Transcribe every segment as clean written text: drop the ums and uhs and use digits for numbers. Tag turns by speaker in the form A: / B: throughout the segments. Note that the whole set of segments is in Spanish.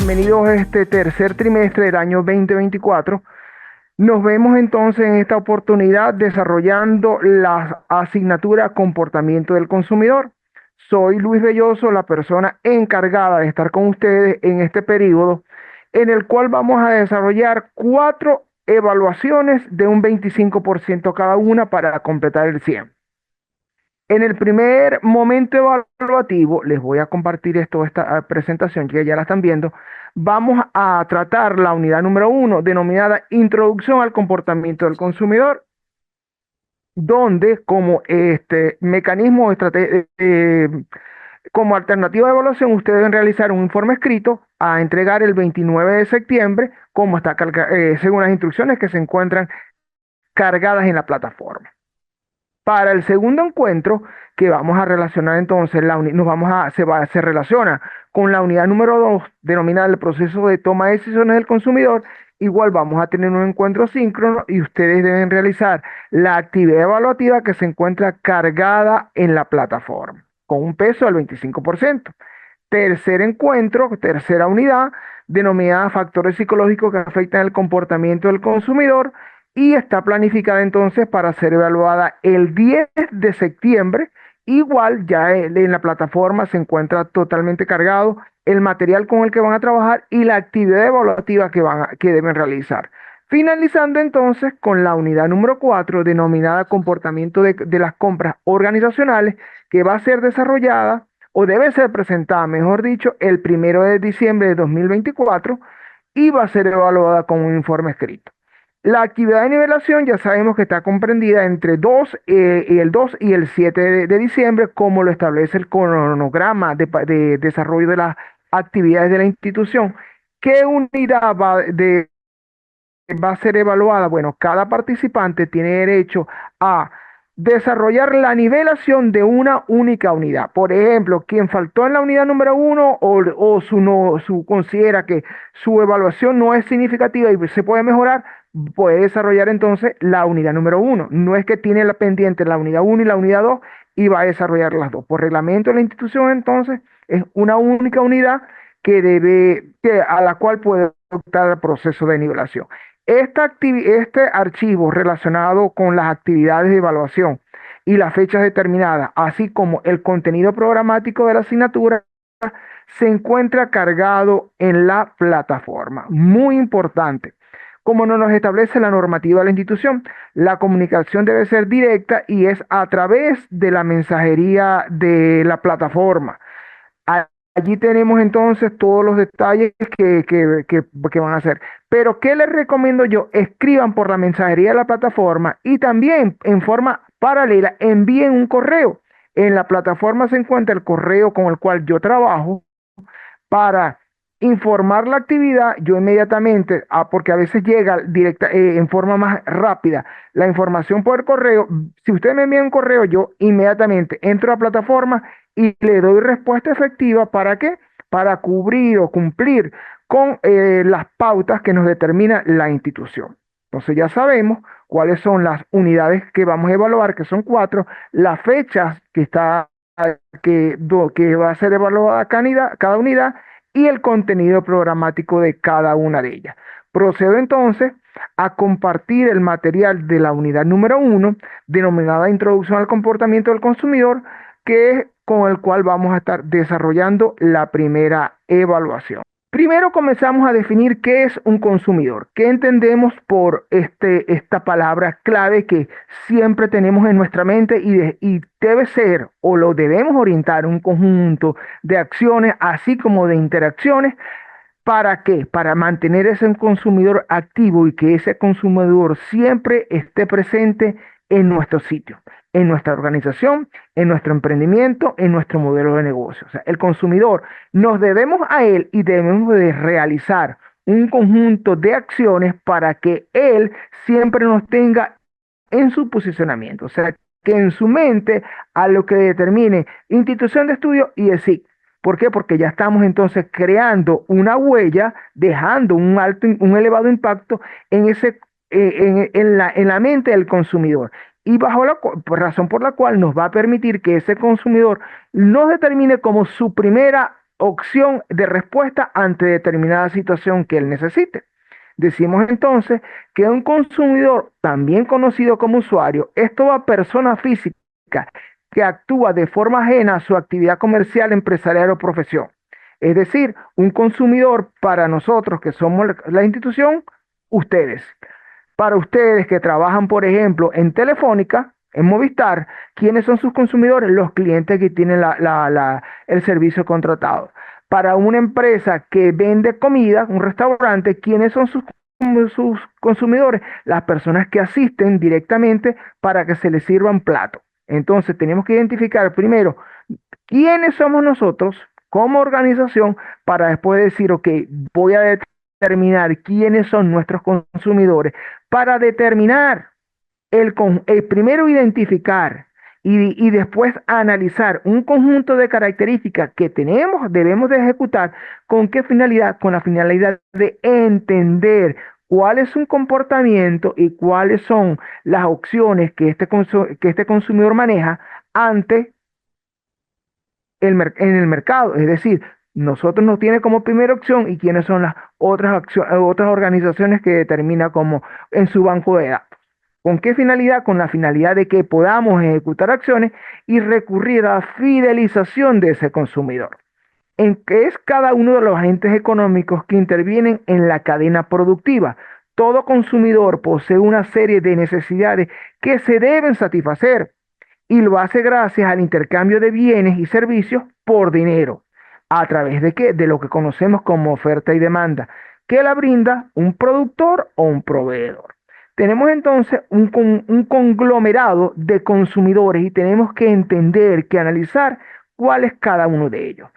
A: bienvenidos a este tercer trimestre del año 2024. Nos vemos entonces en esta oportunidad desarrollando la asignatura Comportamiento del Consumidor. Soy Luis Belloso, la persona encargada de estar con ustedes en este periodo, en el cual vamos a desarrollar 4 evaluaciones de un 25% cada una para completar el 100. En el primer momento evaluativo, les voy a compartir esta presentación que ya la están viendo. Vamos a tratar la unidad número 1, denominada Introducción al Comportamiento del Consumidor, donde como mecanismo como alternativa de evaluación, ustedes deben realizar un informe escrito a entregar el 29 de septiembre, como está según las instrucciones que se encuentran cargadas en la plataforma. Para el segundo encuentro, que vamos a relacionar entonces, se relaciona con la unidad número 2, denominada el proceso de toma de decisiones del consumidor. Igual vamos a tener un encuentro síncrono y ustedes deben realizar la actividad evaluativa que se encuentra cargada en la plataforma, con un peso del 25%. Tercer encuentro, tercera unidad, denominada factores psicológicos que afectan el comportamiento del consumidor, y está planificada entonces para ser evaluada el 10 de septiembre. Igual ya en la plataforma se encuentra totalmente cargado el material con el que van a trabajar y la actividad evaluativa que deben realizar. Finalizando entonces con la unidad número 4, denominada Comportamiento de las compras organizacionales, que va a ser desarrollada o debe ser presentada, mejor dicho, el 1 de diciembre de 2024, y va a ser evaluada con un informe escrito. La actividad de nivelación ya sabemos que está comprendida entre el 2 y el 7 de diciembre, como lo establece el cronograma de desarrollo de las actividades de la institución. ¿Qué unidad va a ser evaluada? Bueno, cada participante tiene derecho a desarrollar la nivelación de una única unidad. Por ejemplo, quien faltó en la unidad número 1 o considera que su evaluación no es significativa y se puede mejorar, puede desarrollar entonces la unidad número 1. No es que tiene la pendiente la unidad 1 y la unidad 2 y va a desarrollar las dos. Por reglamento de la institución, entonces, es una única unidad a la cual puede optar el proceso de nivelación. Este archivo relacionado con las actividades de evaluación y las fechas determinadas, así como el contenido programático de la asignatura, se encuentra cargado en la plataforma. Muy importante. Como nos establece la normativa de la institución, la comunicación debe ser directa y es a través de la mensajería de la plataforma. Allí tenemos entonces todos los detalles que van a hacer. Pero, ¿qué les recomiendo yo? Escriban por la mensajería de la plataforma y también en forma paralela envíen un correo. En la plataforma se encuentra el correo con el cual yo trabajo para informar la actividad. Yo inmediatamente, porque a veces llega en forma más rápida la información por correo. Si usted me envía un correo, yo inmediatamente entro a la plataforma y le doy respuesta efectiva. ¿Para qué? Para cubrir o cumplir con las pautas que nos determina la institución. Entonces ya sabemos cuáles son las unidades que vamos a evaluar, que son 4, las fechas que va a ser evaluada cada unidad y el contenido programático de cada una de ellas. Procedo entonces a compartir el material de la unidad número 1, denominada Introducción al Comportamiento del Consumidor, que es con el cual vamos a estar desarrollando la primera evaluación. Primero comenzamos a definir qué es un consumidor, qué entendemos por esta palabra clave que siempre tenemos en nuestra mente y debe ser o lo debemos orientar un conjunto de acciones así como de interacciones. ¿Para qué? Para mantener ese consumidor activo y que ese consumidor siempre esté presente en nuestro sitio, en nuestra organización, en nuestro emprendimiento, en nuestro modelo de negocio. O sea, el consumidor, nos debemos a él y debemos de realizar un conjunto de acciones para que él siempre nos tenga en su posicionamiento. O sea, que en su mente a lo que determine institución de estudio y el SIC. ¿Por qué? Porque ya estamos entonces creando una huella, dejando un elevado impacto en la mente del consumidor. Y bajo razón por la cual nos va a permitir que ese consumidor nos determine como su primera opción de respuesta ante determinada situación que él necesite. Decimos entonces que un consumidor, también conocido como usuario, es toda persona física que actúa de forma ajena a su actividad comercial, empresarial o profesión. Es decir, un consumidor para nosotros que somos la institución, ustedes. Para ustedes que trabajan, por ejemplo, en Telefónica, en Movistar, ¿quiénes son sus consumidores? Los clientes que tienen el servicio contratado. Para una empresa que vende comida, un restaurante, ¿quiénes son sus consumidores? Las personas que asisten directamente para que se les sirvan platos. Entonces, tenemos que identificar primero quiénes somos nosotros como organización para después decir, ok, voy a determinar quiénes son nuestros consumidores para determinar primero identificar y después analizar un conjunto de características que debemos de ejecutar. ¿Con qué finalidad? Con la finalidad de entender cuál es un comportamiento y cuáles son las opciones que que este consumidor maneja ante en el mercado. Es decir, nosotros nos tiene como primera opción y quiénes son las otras organizaciones que determina como en su banco de datos. ¿Con qué finalidad? Con la finalidad de que podamos ejecutar acciones y recurrir a la fidelización de ese consumidor, en que es cada uno de los agentes económicos que intervienen en la cadena productiva. Todo consumidor posee una serie de necesidades que se deben satisfacer y lo hace gracias al intercambio de bienes y servicios por dinero. ¿A través de qué? De lo que conocemos como oferta y demanda, que la brinda un productor o un proveedor. Tenemos entonces un conglomerado de consumidores y tenemos que entender, que analizar cuál es cada uno de ellos.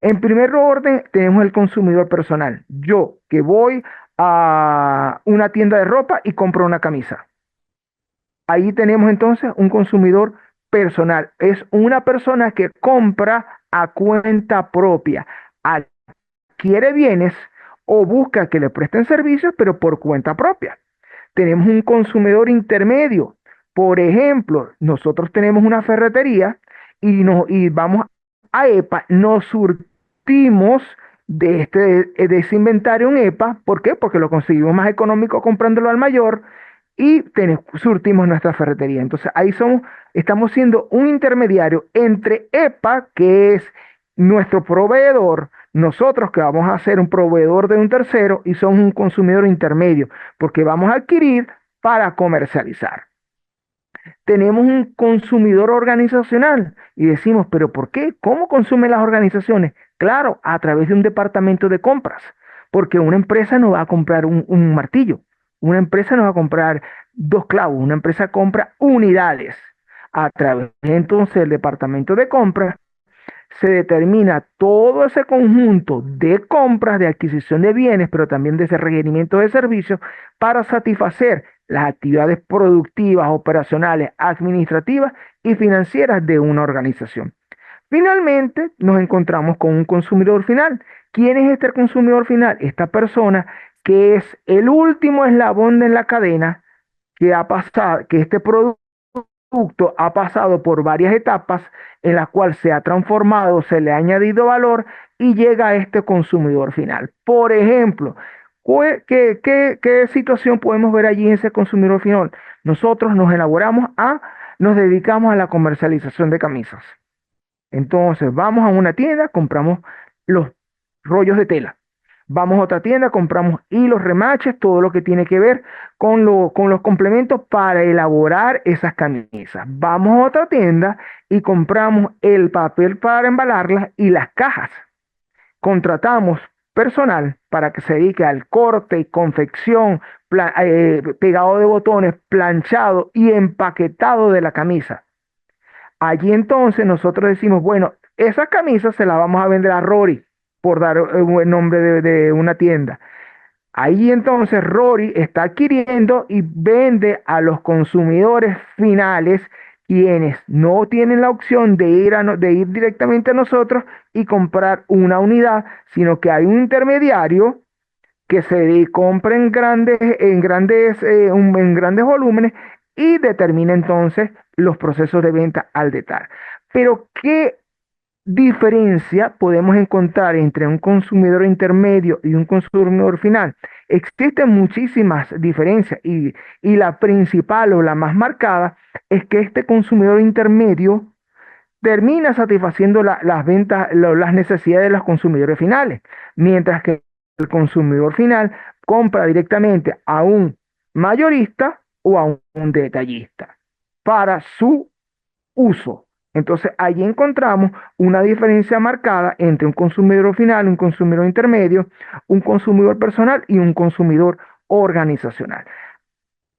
A: En primer orden, tenemos el consumidor personal. Yo que voy a una tienda de ropa y compro una camisa. Ahí tenemos entonces un consumidor personal. Es una persona que compra a cuenta propia, adquiere bienes o busca que le presten servicios, pero por cuenta propia. Tenemos un consumidor intermedio. Por ejemplo, nosotros tenemos una ferretería y vamos a EPA, nos surtimos de ese inventario en EPA. ¿Por qué? Porque lo conseguimos más económico comprándolo al mayor y surtimos nuestra ferretería. Entonces estamos siendo un intermediario entre EPA, que es nuestro proveedor, nosotros que vamos a ser un proveedor de un tercero y somos un consumidor intermedio, porque vamos a adquirir para comercializar. Tenemos un consumidor organizacional y decimos, pero ¿por qué? ¿Cómo consumen las organizaciones? Claro, a través de un departamento de compras, porque una empresa no va a comprar un martillo, una empresa no va a comprar dos clavos, una empresa compra unidades. A través entonces del departamento de compras se determina todo ese conjunto de compras, de adquisición de bienes, pero también de ese requerimiento de servicios para satisfacer las actividades productivas, operacionales, administrativas y financieras de una organización. Finalmente, nos encontramos con un consumidor final. ¿Quién es este consumidor final? Esta persona que es el último eslabón de la cadena que ha pasado, que este producto ha pasado por varias etapas en las cuales se ha transformado, se le ha añadido valor y llega a este consumidor final. Por ejemplo, ¿qué situación podemos ver allí en ese consumidor final? Nosotros nos dedicamos a la comercialización de camisas. Entonces, vamos a una tienda, compramos los rollos de tela. Vamos a otra tienda, compramos hilos, remaches, todo lo que tiene que ver con los complementos para elaborar esas camisas. Vamos a otra tienda y compramos el papel para embalarlas y las cajas. Contratamos personal para que se dedique al corte y confección, pegado de botones, planchado y empaquetado de la camisa. Allí entonces nosotros decimos, bueno, esa camisa se la vamos a vender a Rory, por dar un buen nombre de una tienda. Ahí entonces Rory está adquiriendo y vende a los consumidores finales, quienes no tienen la opción de ir directamente a nosotros y comprar una unidad, sino que hay un intermediario que se compra en grandes volúmenes y determina entonces los procesos de venta al detalle. Pero, ¿qué diferencia podemos encontrar entre un consumidor intermedio y un consumidor final? Existen muchísimas diferencias y la principal o la más marcada es que este consumidor intermedio termina satisfaciendo las ventas, las necesidades de los consumidores finales, mientras que el consumidor final compra directamente a un mayorista o a un detallista para su uso. Entonces, allí encontramos una diferencia marcada entre un consumidor final, un consumidor intermedio, un consumidor personal y un consumidor organizacional.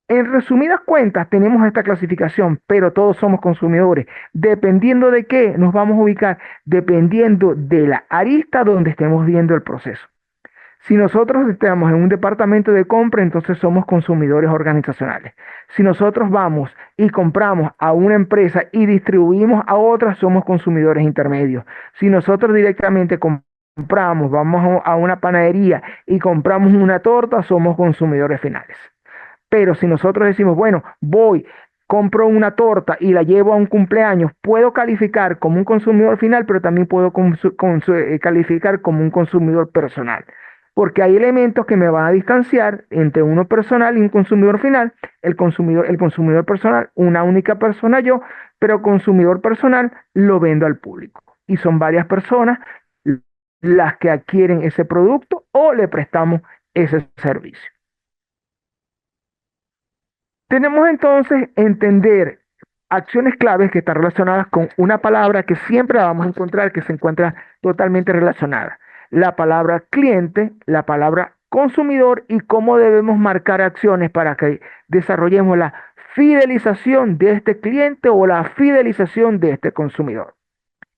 A: En resumidas cuentas, tenemos esta clasificación, pero todos somos consumidores. Dependiendo de qué nos vamos a ubicar, dependiendo de la arista donde estemos viendo el proceso. Si nosotros estamos en un departamento de compra, entonces somos consumidores organizacionales. Si nosotros vamos y compramos a una empresa y distribuimos a otra, somos consumidores intermedios. Si nosotros directamente compramos, vamos a una panadería y compramos una torta, somos consumidores finales. Pero si nosotros decimos, bueno, voy, compro una torta y la llevo a un cumpleaños, puedo calificar como un consumidor final, pero también puedo calificar como un consumidor personal. Porque hay elementos que me van a distanciar entre uno personal y un consumidor final. El consumidor personal, una única persona yo, pero consumidor personal lo vendo al público. Y son varias personas las que adquieren ese producto o le prestamos ese servicio. Tenemos entonces entender acciones claves que están relacionadas con una palabra que siempre la vamos a encontrar, que se encuentra totalmente relacionada. La palabra cliente, la palabra consumidor y cómo debemos marcar acciones para que desarrollemos la fidelización de este cliente o la fidelización de este consumidor.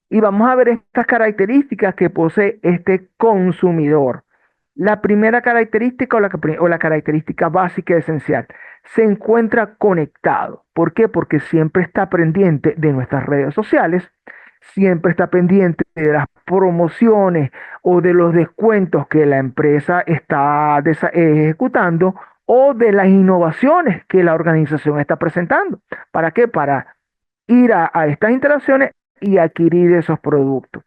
A: Y vamos a ver estas características que posee este consumidor. La primera característica o la característica básica y esencial, se encuentra conectado. ¿Por qué? Porque siempre está pendiente de nuestras redes sociales, siempre está pendiente de las promociones o de los descuentos que la empresa está ejecutando o de las innovaciones que la organización está presentando. ¿Para qué? Para ir a estas instalaciones y adquirir esos productos.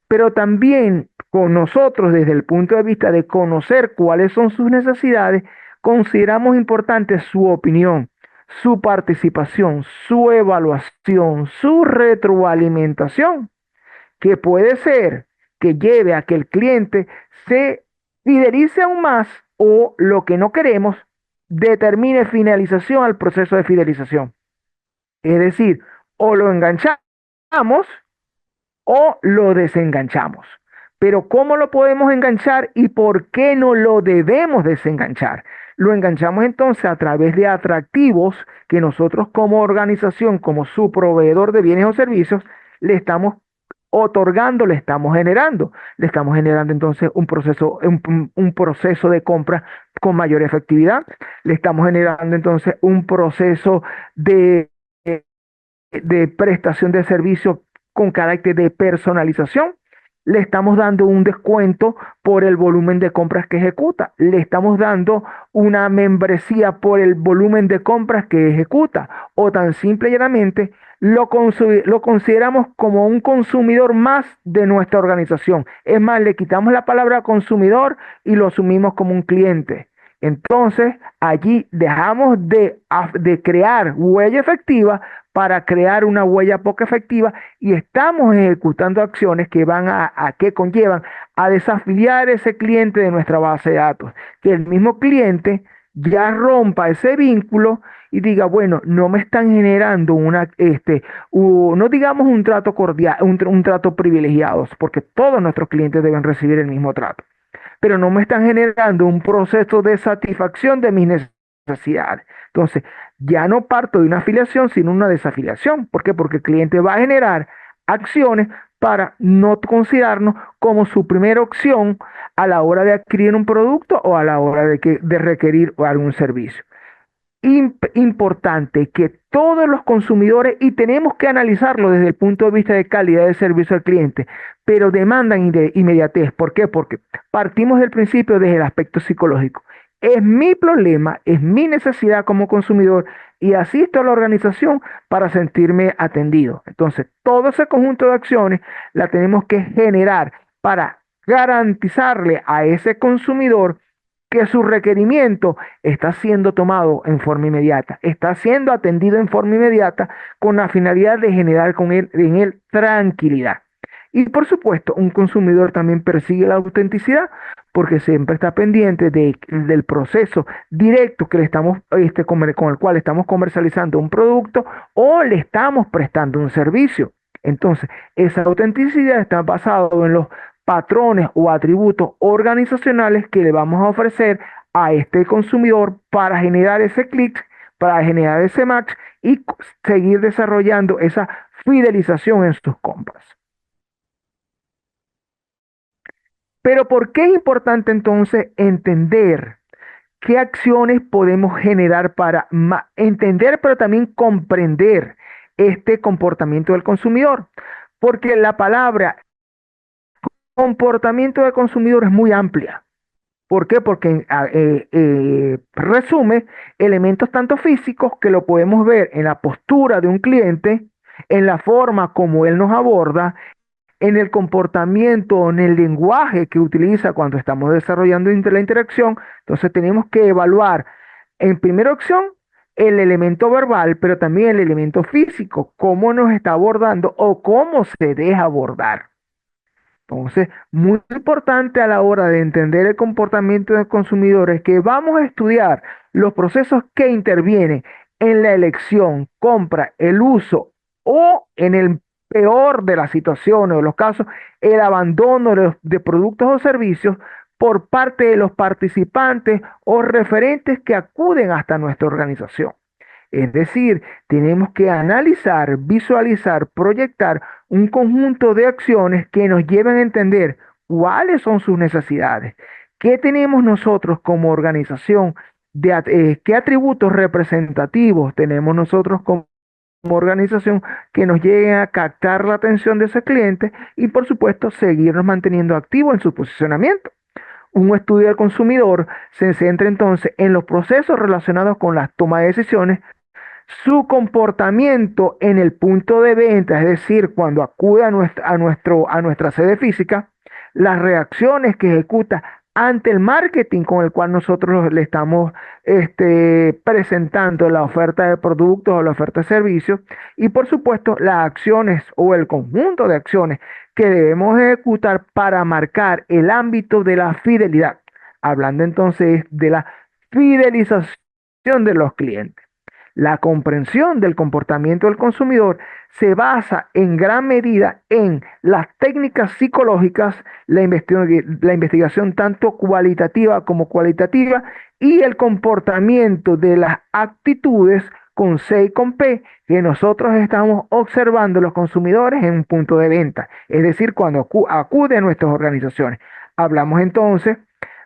A: Pero también con nosotros, desde el punto de vista de conocer cuáles son sus necesidades, consideramos importante su opinión, su participación, su evaluación, su retroalimentación, que puede ser que lleve a que el cliente se fidelice aún más o lo que no queremos, determine finalización al proceso de fidelización. Es decir, o lo enganchamos o lo desenganchamos. Pero ¿cómo lo podemos enganchar y por qué no lo debemos desenganchar? Lo enganchamos entonces a través de atractivos que nosotros como organización, como su proveedor de bienes o servicios, le estamos otorgando, le estamos generando. Le estamos generando entonces un proceso de compra con mayor efectividad. Le estamos generando entonces un proceso de prestación de servicio con carácter de personalización. Le estamos dando un descuento por el volumen de compras que ejecuta. Le estamos dando una membresía por el volumen de compras que ejecuta. O tan simple y llanamente lo consideramos como un consumidor más de nuestra organización. Es más, le quitamos la palabra consumidor y lo asumimos como un cliente. Entonces, allí dejamos de crear huella efectiva para crear una huella poco efectiva y estamos ejecutando acciones que van que conllevan a desafiliar ese cliente de nuestra base de datos. Que el mismo cliente ya rompa ese vínculo y diga, bueno, no me están generando no digamos un trato cordial, un trato privilegiado, porque todos nuestros clientes deben recibir el mismo trato, pero no me están generando un proceso de satisfacción de mis necesidades. Entonces, ya no parto de una afiliación, sino una desafiliación. ¿Por qué? Porque el cliente va a generar acciones para no considerarnos como su primera opción a la hora de adquirir un producto o a la hora de requerir algún servicio. Importante que todos los consumidores, y tenemos que analizarlo desde el punto de vista de calidad de servicio al cliente, pero demandan inmediatez. ¿Por qué? Porque partimos del principio desde el aspecto psicológico. Es mi problema, es mi necesidad como consumidor y asisto a la organización para sentirme atendido. Entonces, todo ese conjunto de acciones la tenemos que generar para garantizarle a ese consumidor que su requerimiento está siendo tomado en forma inmediata, está siendo atendido en forma inmediata con la finalidad de generar en él tranquilidad. Y por supuesto, un consumidor también persigue la autenticidad porque siempre está pendiente del proceso directo que le estamos, con el cual estamos comercializando un producto o le estamos prestando un servicio. Entonces, esa autenticidad está basada en los patrones o atributos organizacionales que le vamos a ofrecer a este consumidor para generar ese clic, para generar ese match y seguir desarrollando esa fidelización en sus compras. Pero ¿por qué es importante entonces entender qué acciones podemos generar para entender, pero también comprender este comportamiento del consumidor? Porque la palabra comportamiento del consumidor es muy amplia. ¿Por qué? Porque resume elementos tanto físicos que lo podemos ver en la postura de un cliente, en la forma como él nos aborda, en el comportamiento, en el lenguaje que utiliza cuando estamos desarrollando la interacción. Entonces tenemos que evaluar en primera opción el elemento verbal, pero también el elemento físico, cómo nos está abordando o cómo se deja abordar. Entonces, muy importante a la hora de entender el comportamiento del consumidor es que vamos a estudiar los procesos que intervienen en la elección, compra, el uso o en el peor de las situaciones o los casos, el abandono de productos o servicios por parte de los participantes o referentes que acuden hasta nuestra organización. Es decir, tenemos que analizar, visualizar, proyectar un conjunto de acciones que nos lleven a entender cuáles son sus necesidades, qué tenemos nosotros como organización, qué atributos representativos tenemos nosotros como organización que nos lleguen a captar la atención de ese cliente y por supuesto seguirnos manteniendo activos en su posicionamiento. Un estudio del consumidor se centra entonces en los procesos relacionados con la toma de decisiones, su comportamiento en el punto de venta, es decir, cuando acude a nuestra sede física, las reacciones que ejecuta ante el marketing con el cual nosotros le estamos presentando la oferta de productos o la oferta de servicios, y por supuesto las acciones o el conjunto de acciones que debemos ejecutar para marcar el ámbito de la fidelidad, hablando entonces de la fidelización de los clientes. La comprensión del comportamiento del consumidor se basa en gran medida en las técnicas psicológicas, la investigación tanto cualitativa como cualitativa y el comportamiento de las actitudes con C y con P que nosotros estamos observando los consumidores en un punto de venta, es decir, cuando acude a nuestras organizaciones. Hablamos entonces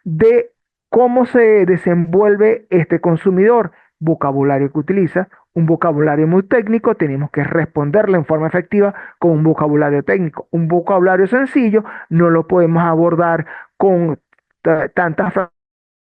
A: de cómo se desenvuelve este consumidor, vocabulario que utiliza, un vocabulario muy técnico, tenemos que responderle en forma efectiva con un vocabulario técnico. Un vocabulario sencillo no lo podemos abordar con tantas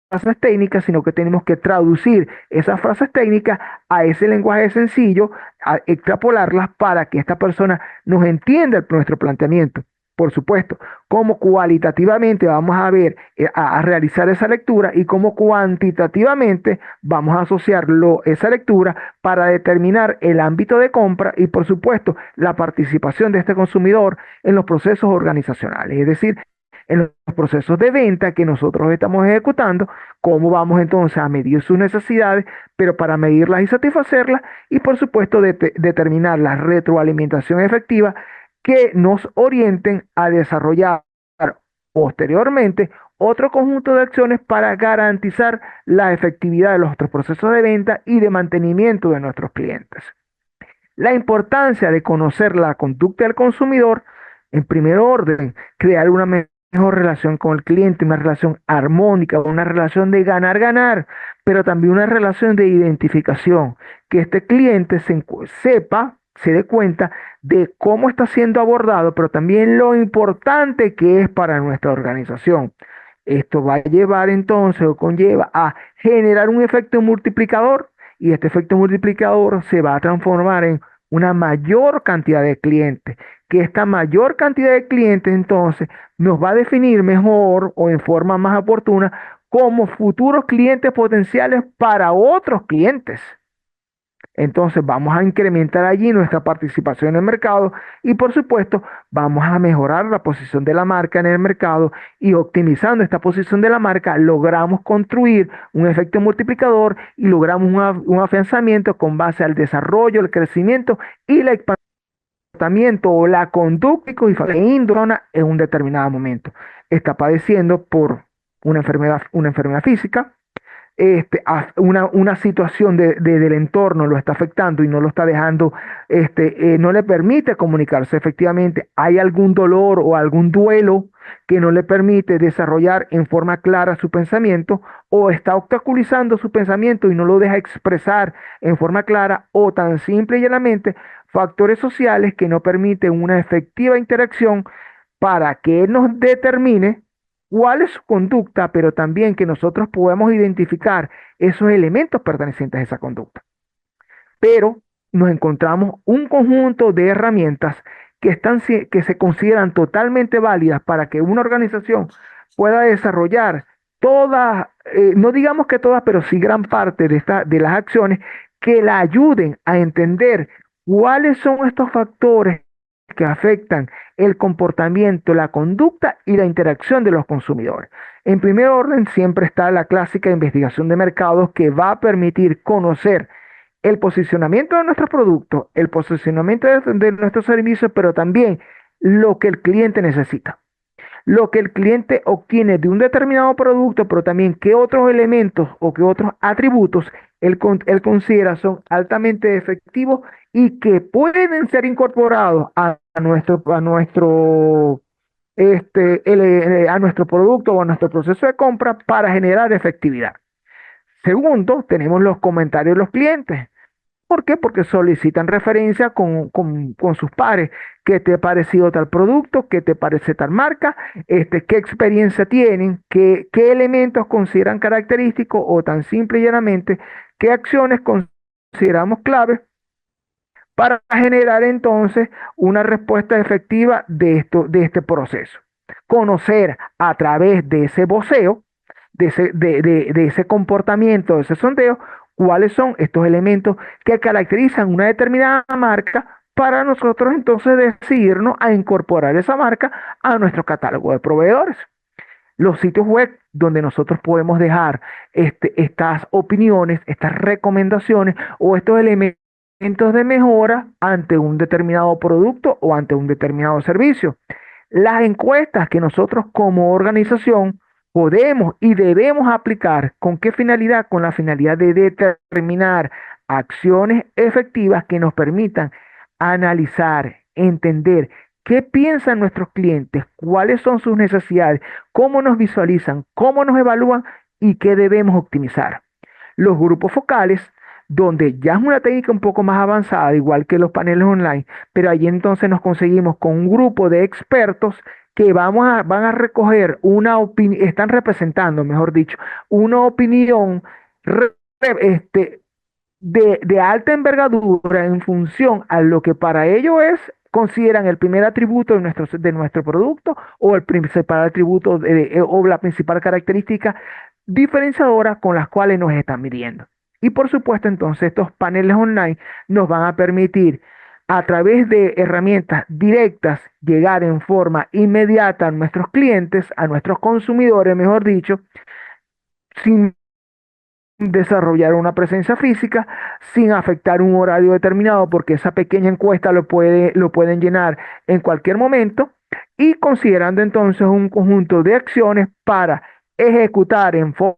A: frases técnicas, sino que tenemos que traducir esas frases técnicas a ese lenguaje sencillo, a extrapolarlas para que esta persona nos entienda nuestro planteamiento. Por supuesto, cómo cualitativamente vamos a ver, a realizar esa lectura y cómo cuantitativamente vamos a asociarlo, esa lectura para determinar el ámbito de compra y por supuesto la participación de este consumidor en los procesos organizacionales. Es decir, en los procesos de venta que nosotros estamos ejecutando, cómo vamos entonces a medir sus necesidades, pero para medirlas y satisfacerlas, y por supuesto determinar la retroalimentación efectiva que nos orienten a desarrollar posteriormente otro conjunto de acciones para garantizar la efectividad de nuestros procesos de venta y de mantenimiento de nuestros clientes. La importancia de conocer la conducta del consumidor, en primer orden, crear una mejor relación con el cliente, una relación armónica, una relación de ganar-ganar, pero también una relación de identificación, que este cliente sepa, se dé cuenta de cómo está siendo abordado, pero también lo importante que es para nuestra organización. Esto va a llevar entonces o conlleva a generar un efecto multiplicador y este efecto multiplicador se va a transformar en una mayor cantidad de clientes, que esta mayor cantidad de clientes entonces nos va a definir mejor o en forma más oportuna como futuros clientes potenciales para otros clientes. Entonces vamos a incrementar allí nuestra participación en el mercado y por supuesto vamos a mejorar la posición de la marca en el mercado y optimizando esta posición de la marca logramos construir un efecto multiplicador y logramos un afianzamiento con base al desarrollo, el crecimiento y el comportamiento o la conducta que índole en un determinado momento. Está padeciendo por una enfermedad física, una situación del entorno lo está afectando y no lo está dejando, no le permite comunicarse efectivamente, hay algún dolor o algún duelo que no le permite desarrollar en forma clara su pensamiento o está obstaculizando su pensamiento y no lo deja expresar en forma clara o tan simple y llanamente factores sociales que no permiten una efectiva interacción para que él nos determine cuál es su conducta, pero también que nosotros podamos identificar esos elementos pertenecientes a esa conducta. Pero nos encontramos un conjunto de herramientas que se consideran totalmente válidas para que una organización pueda desarrollar todas, no digamos que todas, pero sí gran parte de las acciones que la ayuden a entender cuáles son estos factores que afectan el comportamiento, la conducta y la interacción de los consumidores. En primer orden, siempre está la clásica investigación de mercados que va a permitir conocer el posicionamiento de nuestros productos, el posicionamiento de nuestros servicios, pero también lo que el cliente necesita, lo que el cliente obtiene de un determinado producto, pero también qué otros elementos o qué otros atributos él considera son altamente efectivos y que pueden ser incorporados a nuestro producto o a nuestro proceso de compra para generar efectividad. Segundo, tenemos los comentarios de los clientes. ¿Por qué? Porque solicitan referencia con sus pares. ¿Qué te ha parecido tal producto? ¿Qué te parece tal marca? ¿Qué experiencia tienen? ¿Qué elementos consideran característicos? O tan simple y llanamente, ¿qué acciones consideramos claves para generar entonces una respuesta efectiva de este proceso? Conocer a través de ese voceo, de ese comportamiento, de ese sondeo, cuáles son estos elementos que caracterizan una determinada marca para nosotros entonces decidirnos a incorporar esa marca a nuestro catálogo de proveedores. Los sitios web donde nosotros podemos dejar estas opiniones, estas recomendaciones o estos elementos de mejora ante un determinado producto o ante un determinado servicio. Las encuestas que nosotros como organización podemos y debemos aplicar, ¿con qué finalidad? Con la finalidad de determinar acciones efectivas que nos permitan analizar, entender qué piensan nuestros clientes, cuáles son sus necesidades, cómo nos visualizan, cómo nos evalúan y qué debemos optimizar. Los grupos focales, donde ya es una técnica un poco más avanzada, igual que los paneles online, pero allí entonces nos conseguimos con un grupo de expertos que van a recoger una opinión, están representando, mejor dicho, una opinión de alta envergadura en función a lo que para ellos consideran el primer atributo de nuestro producto o el principal atributo o la principal característica diferenciadora con las cuales nos están midiendo. Y por supuesto, entonces estos paneles online nos van a permitir a través de herramientas directas llegar en forma inmediata a nuestros clientes, a nuestros consumidores, mejor dicho, sin desarrollar una presencia física, sin afectar un horario determinado, porque esa pequeña encuesta lo pueden llenar en cualquier momento, y considerando entonces un conjunto de acciones para ejecutar en forma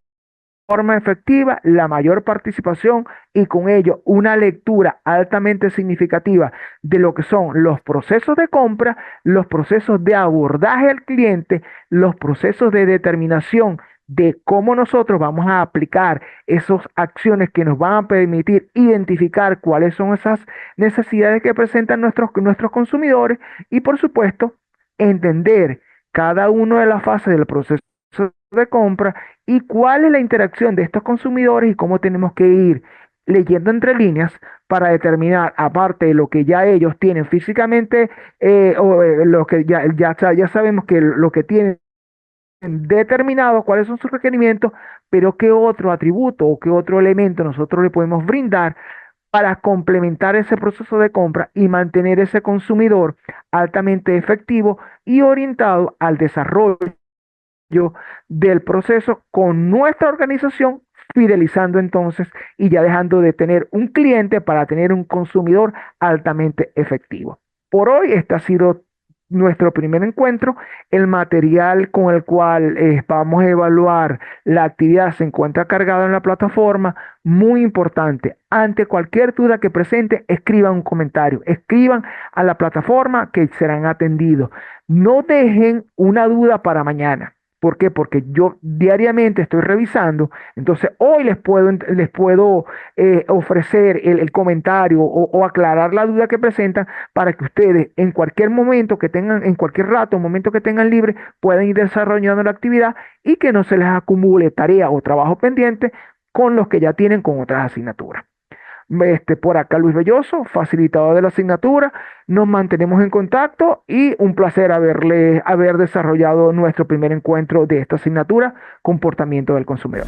A: efectiva la mayor participación y con ello una lectura altamente significativa de lo que son los procesos de compra, los procesos de abordaje al cliente, los procesos de determinación de cómo nosotros vamos a aplicar esas acciones que nos van a permitir identificar cuáles son esas necesidades que presentan nuestros consumidores y por supuesto entender cada una de las fases del proceso de compra y cuál es la interacción de estos consumidores y cómo tenemos que ir leyendo entre líneas para determinar, aparte de lo que ya ellos tienen físicamente, lo que ya sabemos que lo que tienen determinado, cuáles son sus requerimientos, pero qué otro atributo o qué otro elemento nosotros le podemos brindar para complementar ese proceso de compra y mantener ese consumidor altamente efectivo y orientado al desarrollo del proceso con nuestra organización, fidelizando entonces y ya dejando de tener un cliente para tener un consumidor altamente efectivo. Por hoy, este ha sido nuestro primer encuentro. El material con el cual vamos a evaluar la actividad se encuentra cargado en la plataforma. Muy importante, ante cualquier duda que presente, escriban un comentario, escriban a la plataforma que serán atendidos. No dejen una duda para mañana. ¿Por qué? Porque yo diariamente estoy revisando, entonces hoy les puedo ofrecer el comentario o aclarar la duda que presentan para que ustedes en cualquier momento que tengan, en cualquier rato, momento que tengan libre, puedan ir desarrollando la actividad y que no se les acumule tarea o trabajo pendiente con los que ya tienen con otras asignaturas. Por acá Luis Belloso, facilitador de la asignatura. Nos mantenemos en contacto y un placer haber desarrollado nuestro primer encuentro de esta asignatura, comportamiento del consumidor.